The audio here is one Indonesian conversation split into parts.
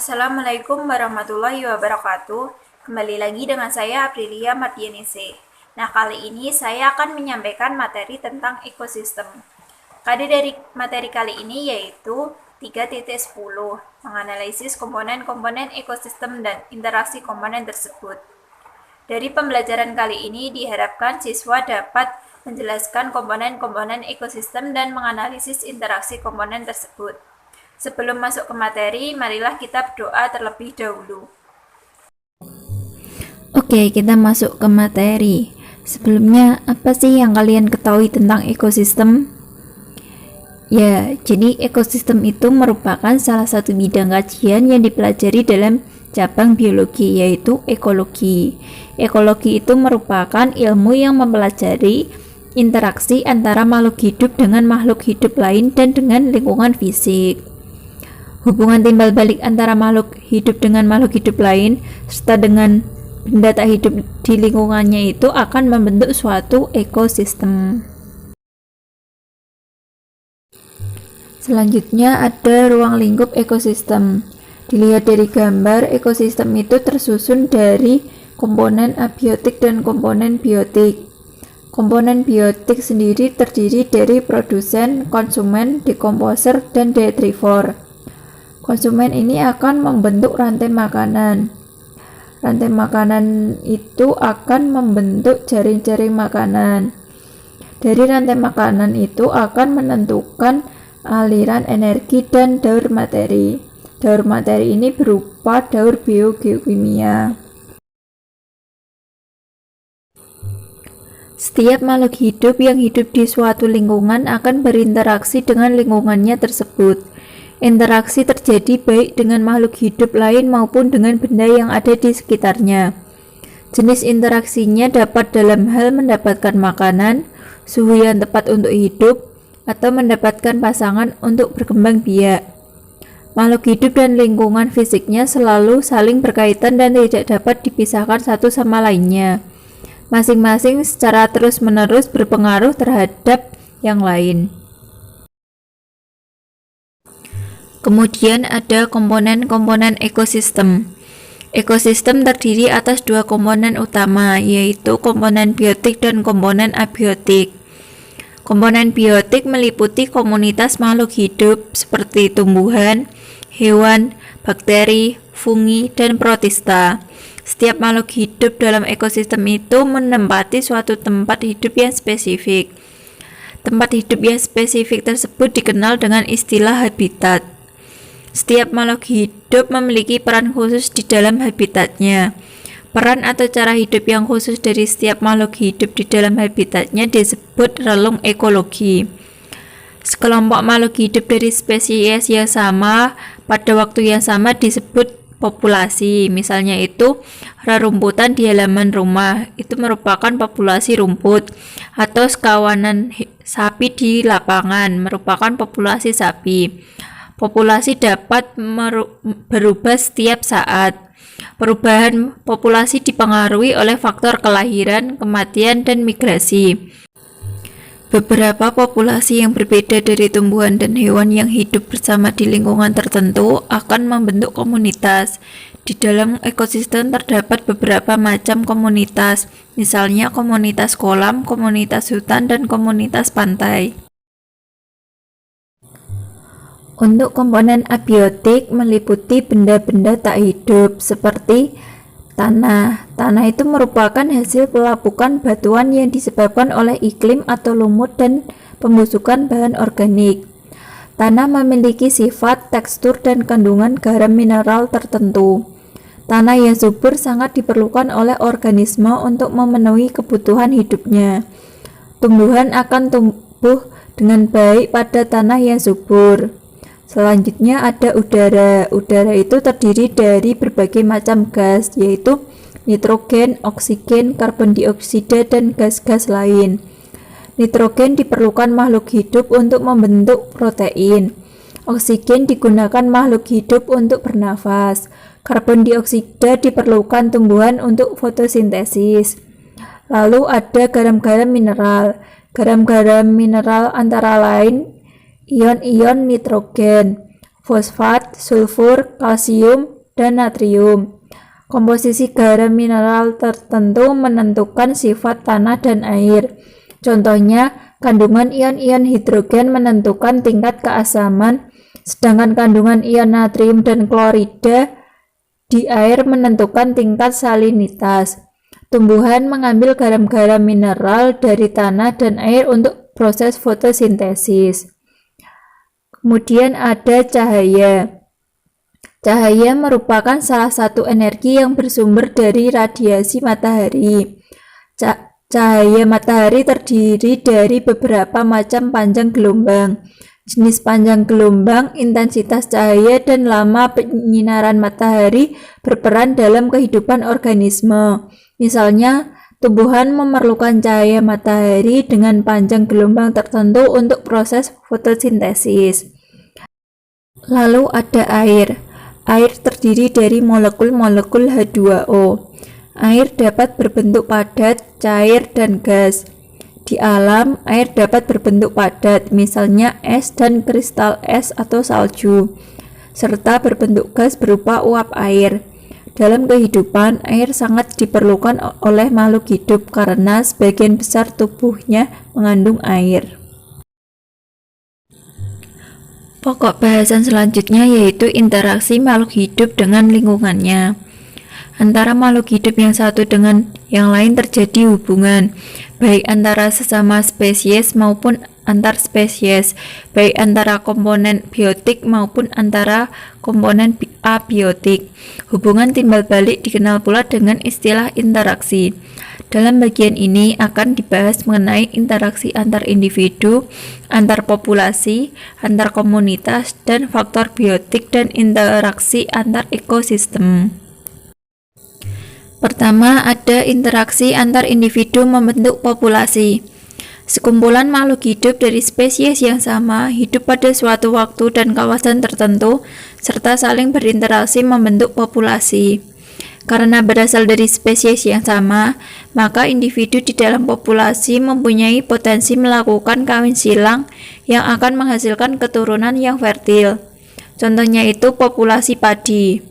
Assalamualaikum warahmatullahi wabarakatuh. Kembali lagi dengan saya Aprilia Mardianese. Nah, kali ini saya akan menyampaikan materi tentang ekosistem. Kade dari materi kali ini yaitu 3.10, menganalisis komponen-komponen ekosistem dan interaksi komponen tersebut. Dari pembelajaran kali ini diharapkan siswa dapat menjelaskan komponen-komponen ekosistem dan menganalisis interaksi komponen tersebut. Sebelum masuk ke materi, marilah kita berdoa terlebih dahulu. Oke, kita masuk ke materi. Sebelumnya, apa sih yang kalian ketahui tentang ekosistem? Ya, jadi ekosistem itu merupakan salah satu bidang kajian yang dipelajari dalam cabang biologi, yaitu ekologi. Ekologi itu merupakan ilmu yang mempelajari interaksi antara makhluk hidup dengan makhluk hidup lain dan dengan lingkungan fisik. Hubungan timbal balik antara makhluk hidup dengan makhluk hidup lain serta dengan benda tak hidup di lingkungannya itu akan membentuk suatu ekosistem. Selanjutnya ada ruang lingkup ekosistem. Dilihat dari gambar, ekosistem itu tersusun dari komponen abiotik dan komponen biotik. Komponen biotik sendiri terdiri dari produsen, konsumen, dekomposer, dan detritivor. Konsumen ini akan membentuk rantai makanan. Rantai makanan itu akan membentuk jaring-jaring makanan. Dari rantai makanan itu akan menentukan aliran energi dan daur materi. Daur materi ini berupa daur biogeokimia. Setiap makhluk hidup yang hidup di suatu lingkungan akan berinteraksi dengan lingkungannya tersebut. Interaksi terjadi baik dengan makhluk hidup lain maupun dengan benda yang ada di sekitarnya. Jenis interaksinya dapat dalam hal mendapatkan makanan, suhu yang tepat untuk hidup, atau mendapatkan pasangan untuk berkembang biak. Makhluk hidup dan lingkungan fisiknya selalu saling berkaitan dan tidak dapat dipisahkan satu sama lainnya. Masing-masing secara terus-menerus berpengaruh terhadap yang lain. Kemudian ada komponen-komponen ekosistem. Ekosistem terdiri atas dua komponen utama, yaitu komponen biotik dan komponen abiotik. Komponen biotik meliputi komunitas makhluk hidup seperti tumbuhan, hewan, bakteri, fungi, dan protista. Setiap makhluk hidup dalam ekosistem itu menempati suatu tempat hidup yang spesifik. Tempat hidup yang spesifik tersebut dikenal dengan istilah habitat. Setiap makhluk hidup memiliki peran khusus di dalam habitatnya. Peran atau cara hidup yang khusus dari setiap makhluk hidup di dalam habitatnya disebut relung ekologi. Sekelompok makhluk hidup dari spesies yang sama pada waktu yang sama disebut populasi. Misalnya itu rerumputan di halaman rumah, itu merupakan populasi rumput, atau sekawanan sapi di lapangan merupakan populasi sapi. Populasi dapat berubah setiap saat. Perubahan populasi dipengaruhi oleh faktor kelahiran, kematian, dan migrasi. Beberapa populasi yang berbeda dari tumbuhan dan hewan yang hidup bersama di lingkungan tertentu akan membentuk komunitas. Di dalam ekosistem terdapat beberapa macam komunitas, misalnya komunitas kolam, komunitas hutan, dan komunitas pantai. Untuk komponen abiotik meliputi benda-benda tak hidup seperti tanah. Tanah itu merupakan hasil pelapukan batuan yang disebabkan oleh iklim atau lumut dan pembusukan bahan organik. Tanah memiliki sifat, tekstur, dan kandungan garam mineral tertentu. Tanah yang subur sangat diperlukan oleh organisme untuk memenuhi kebutuhan hidupnya. Tumbuhan akan tumbuh dengan baik pada tanah yang subur. Selanjutnya ada udara. Udara itu terdiri dari berbagai macam gas, yaitu nitrogen, oksigen, karbon dioksida, dan gas-gas lain. Nitrogen diperlukan makhluk hidup untuk membentuk protein. Oksigen digunakan makhluk hidup untuk bernafas. Karbon dioksida diperlukan tumbuhan untuk fotosintesis. Lalu ada garam-garam mineral. Garam-garam mineral antara lain ion-ion nitrogen, fosfat, sulfur, kalsium, dan natrium. Komposisi garam mineral tertentu menentukan sifat tanah dan air. Contohnya, kandungan ion-ion hidrogen menentukan tingkat keasaman, sedangkan kandungan ion natrium dan klorida di air menentukan tingkat salinitas. Tumbuhan mengambil garam-garam mineral dari tanah dan air untuk proses fotosintesis. Kemudian ada cahaya. Cahaya merupakan salah satu energi yang bersumber dari radiasi matahari. Cahaya matahari terdiri dari beberapa macam panjang gelombang. Jenis panjang gelombang, intensitas cahaya, dan lama penyinaran matahari berperan dalam kehidupan organisme. Misalnya, tumbuhan memerlukan cahaya matahari dengan panjang gelombang tertentu untuk proses fotosintesis. Lalu ada air. Air terdiri dari molekul-molekul H2O. Air dapat berbentuk padat, cair, dan gas. Di alam, air dapat berbentuk padat, misalnya es dan kristal es atau salju, serta berbentuk gas berupa uap air. Dalam kehidupan, air sangat diperlukan oleh makhluk hidup karena sebagian besar tubuhnya mengandung air. Pokok bahasan selanjutnya yaitu interaksi makhluk hidup dengan lingkungannya. Antara makhluk hidup yang satu dengan yang lain terjadi hubungan, baik antara sesama spesies maupun antar spesies, baik antara komponen biotik maupun antara komponen abiotik. Hubungan timbal balik dikenal pula dengan istilah interaksi. Dalam bagian ini akan dibahas mengenai interaksi antar individu, antar populasi, antar komunitas, dan faktor biotik dan interaksi antar ekosistem. Pertama, ada interaksi antar individu membentuk populasi. Sekumpulan makhluk hidup dari spesies yang sama hidup pada suatu waktu dan kawasan tertentu, serta saling berinteraksi membentuk populasi. Karena berasal dari spesies yang sama, maka individu di dalam populasi mempunyai potensi melakukan kawin silang yang akan menghasilkan keturunan yang fertil. Contohnya itu populasi padi.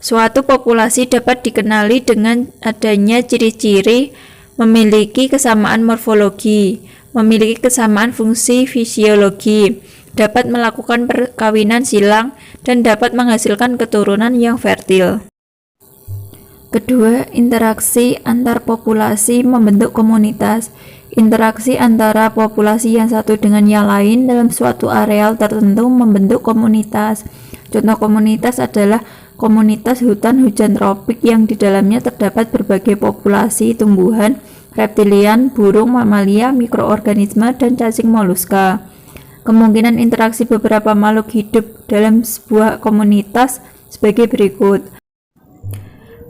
Suatu populasi dapat dikenali dengan adanya ciri-ciri memiliki kesamaan morfologi, memiliki kesamaan fungsi fisiologi, dapat melakukan perkawinan silang, dan dapat menghasilkan keturunan yang fertil. Kedua, interaksi antar populasi membentuk komunitas. Interaksi antara populasi yang satu dengan yang lain dalam suatu areal tertentu membentuk komunitas. Contoh komunitas adalah komunitas hutan hujan tropik yang di dalamnya terdapat berbagai populasi tumbuhan, reptilian, burung, mamalia, mikroorganisme, dan cacing moluska. Kemungkinan interaksi beberapa makhluk hidup dalam sebuah komunitas sebagai berikut.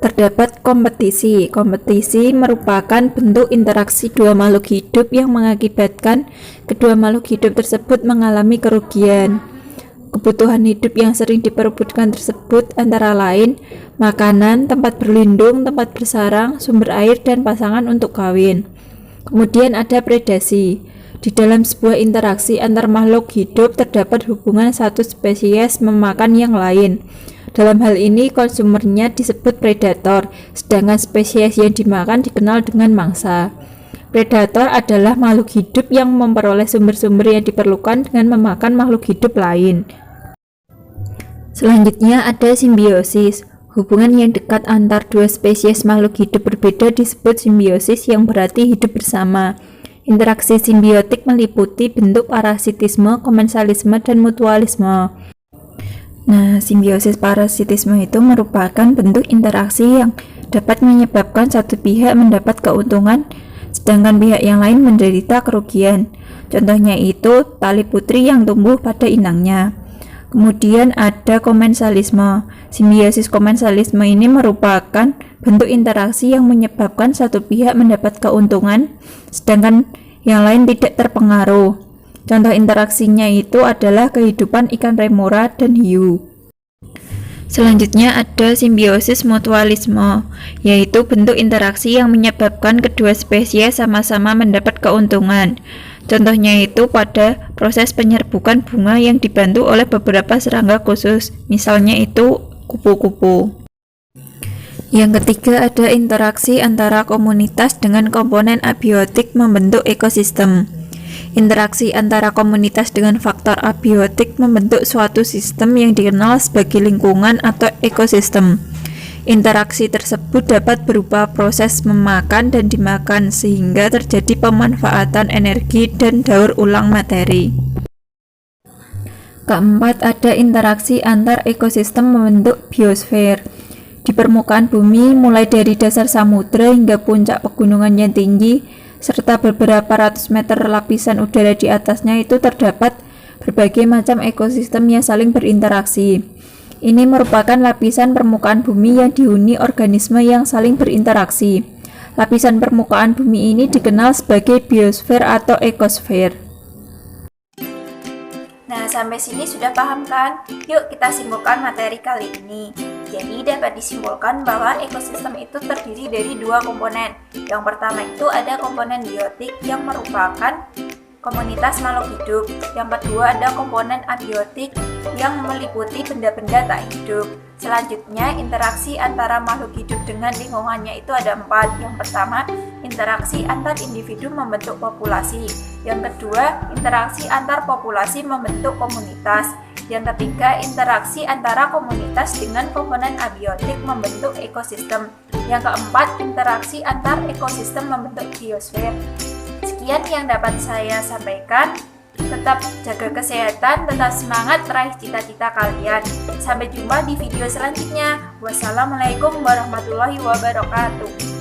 Terdapat kompetisi. Kompetisi merupakan bentuk interaksi dua makhluk hidup yang mengakibatkan kedua makhluk hidup tersebut mengalami kerugian. Kebutuhan hidup yang sering diperebutkan tersebut antara lain makanan, tempat berlindung, tempat bersarang, sumber air, dan pasangan untuk kawin. Kemudian ada predasi. Di dalam sebuah interaksi antar makhluk hidup terdapat hubungan satu spesies memakan yang lain. Dalam hal ini konsumernya disebut predator, sedangkan spesies yang dimakan dikenal dengan mangsa. Predator adalah makhluk hidup yang memperoleh sumber-sumber yang diperlukan dengan memakan makhluk hidup lain. Selanjutnya ada simbiosis. Hubungan yang dekat antar dua spesies makhluk hidup berbeda disebut simbiosis yang berarti hidup bersama. Interaksi simbiotik meliputi bentuk parasitisme, komensalisme, dan mutualisme. Nah, simbiosis parasitisme itu merupakan bentuk interaksi yang dapat menyebabkan satu pihak mendapat keuntungan, sedangkan pihak yang lain menderita kerugian. Contohnya itu tali putri yang tumbuh pada inangnya. Kemudian ada komensalisme. Simbiosis komensalisme ini merupakan bentuk interaksi yang menyebabkan satu pihak mendapat keuntungan, sedangkan yang lain tidak terpengaruh. Contoh interaksinya itu adalah kehidupan ikan remora dan hiu. Selanjutnya ada simbiosis mutualisme, yaitu bentuk interaksi yang menyebabkan kedua spesies sama-sama mendapat keuntungan. Contohnya itu pada proses penyerbukan bunga yang dibantu oleh beberapa serangga khusus, misalnya itu kupu-kupu. Yang ketiga ada interaksi antara komunitas dengan komponen abiotik membentuk ekosistem. Interaksi antara komunitas dengan faktor abiotik membentuk suatu sistem yang dikenal sebagai lingkungan atau ekosistem. Interaksi tersebut dapat berupa proses memakan dan dimakan sehingga terjadi pemanfaatan energi dan daur ulang materi. Keempat, ada interaksi antar ekosistem membentuk biosfer. Di permukaan bumi, mulai dari dasar samudra hingga puncak pegunungan yang tinggi, serta beberapa ratus meter lapisan udara di atasnya itu terdapat berbagai macam ekosistem yang saling berinteraksi. Ini merupakan lapisan permukaan bumi yang dihuni organisme yang saling berinteraksi. Lapisan permukaan bumi ini dikenal sebagai biosfer atau ekosfer. Nah, sampai sini sudah paham kan? Yuk kita simpulkan materi kali ini. Jadi dapat disimpulkan bahwa ekosistem itu terdiri dari dua komponen. Yang pertama itu ada komponen biotik yang merupakan komunitas makhluk hidup. Yang kedua ada komponen abiotik yang meliputi benda-benda tak hidup. Selanjutnya, interaksi antara makhluk hidup dengan lingkungannya itu ada 4. Yang pertama, interaksi antar individu membentuk populasi. Yang kedua, interaksi antar populasi membentuk komunitas. Yang ketiga, interaksi antara komunitas dengan komponen abiotik membentuk ekosistem. Yang keempat, interaksi antar ekosistem membentuk biosfer. Sekian yang dapat saya sampaikan. Tetap jaga kesehatan, tetap semangat meraih cita-cita kalian. Sampai jumpa di video selanjutnya. Wassalamualaikum warahmatullahi wabarakatuh.